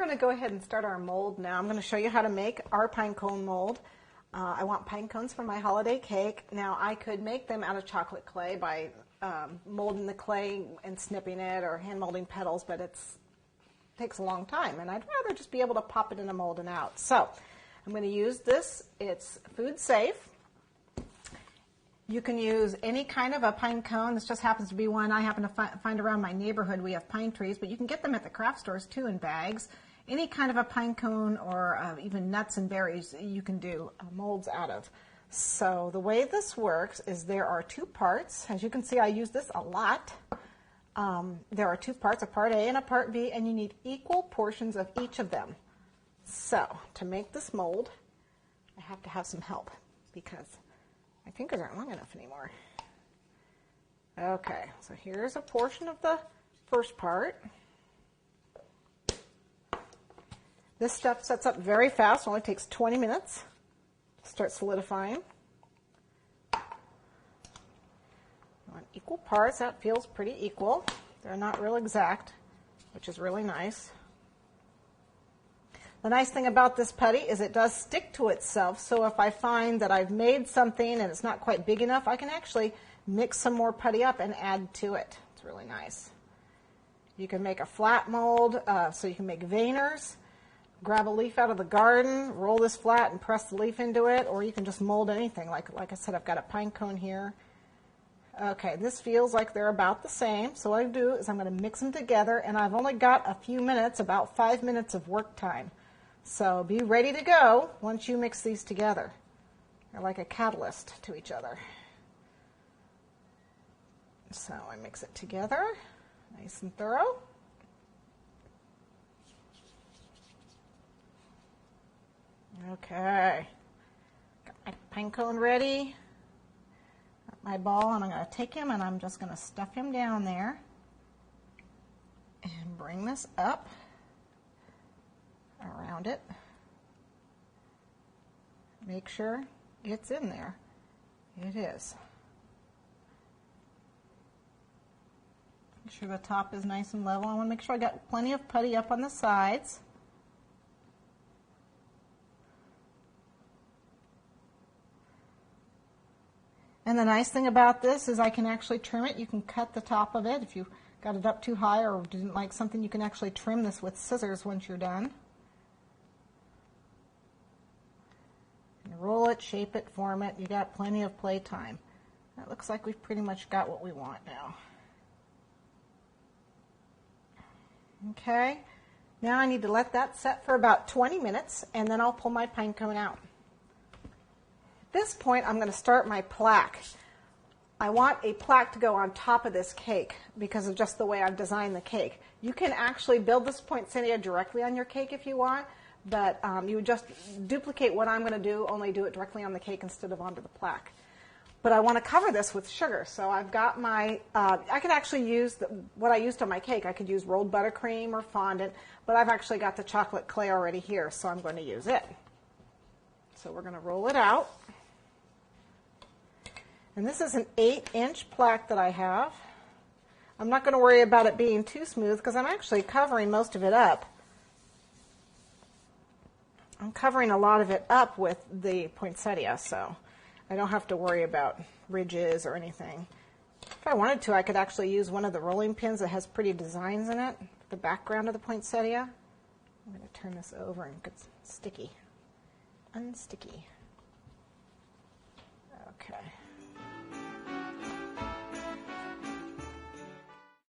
going to go ahead and start our mold now. I'm going to show you how to make our pine cone mold. I want pine cones for my holiday cake. Now I could make them out of chocolate clay by molding the clay and snipping it, or hand molding petals, but it takes a long time, and I'd rather just be able to pop it in a mold and out. So I'm going to use this. It's food safe. You can use any kind of a pine cone. This just happens to be one I happen to find around my neighborhood. We have pine trees, but you can get them at the craft stores too in bags. Any kind of a pine cone, or even nuts and berries you can do molds out of. So the way this works is there are two parts. As you can see, I use this a lot. There are two parts, a part A and a part B, and you need equal portions of each of them. So to make this mold, I have to have some help because my fingers aren't long enough anymore. Okay, so here's a portion of the first part. This stuff sets up very fast. It only takes 20 minutes to start solidifying. On equal parts, that feels pretty equal. They're not real exact, which is really nice. The nice thing about this putty is it does stick to itself, so if I find that I've made something and it's not quite big enough, I can actually mix some more putty up and add to it. It's really nice. You can make a flat mold, so you can make veiners. Grab a leaf out of the garden, roll this flat and press the leaf into it, or you can just mold anything. Like I said, I've got a pine cone here. Okay, this feels like they're about the same, so what I do is I'm going to mix them together, and I've only got a few minutes, about 5 minutes of work time. So be ready to go once you mix these together. They're like a catalyst to each other. So I mix it together, nice and thorough. Okay, got my pine cone ready, got my ball, and I'm going to take him and I'm just going to stuff him down there and bring this up around it. Make sure it's in there. It is. Make sure the top is nice and level. I want to make sure I got plenty of putty up on the sides. And the nice thing about this is I can actually trim it. You can cut the top of it. If you got it up too high or didn't like something, you can actually trim this with scissors once you're done. You roll it, shape it, form it. You got plenty of play time. That looks like we've pretty much got what we want now. Okay, now I need to let that set for about 20 minutes, and then I'll pull my pine cone out. At this point, I'm going to start my plaque. I want a plaque to go on top of this cake because of just the way I've designed the cake. You can actually build this poinsettia directly on your cake if you want, but you would just duplicate what I'm going to do, only do it directly on the cake instead of onto the plaque. But I want to cover this with sugar, so I've got my, I could actually use what I used on my cake. I could use rolled buttercream or fondant, but I've actually got the chocolate clay already here, so I'm going to use it. So we're going to roll it out. And this is an 8-inch plaque that I have. I'm not going to worry about it being too smooth because I'm actually covering most of it up. I'm covering a lot of it up with the poinsettia, so I don't have to worry about ridges or anything. If I wanted to, I could actually use one of the rolling pins that has pretty designs in it, the background of the poinsettia. I'm going to turn this over and get sticky. Unsticky.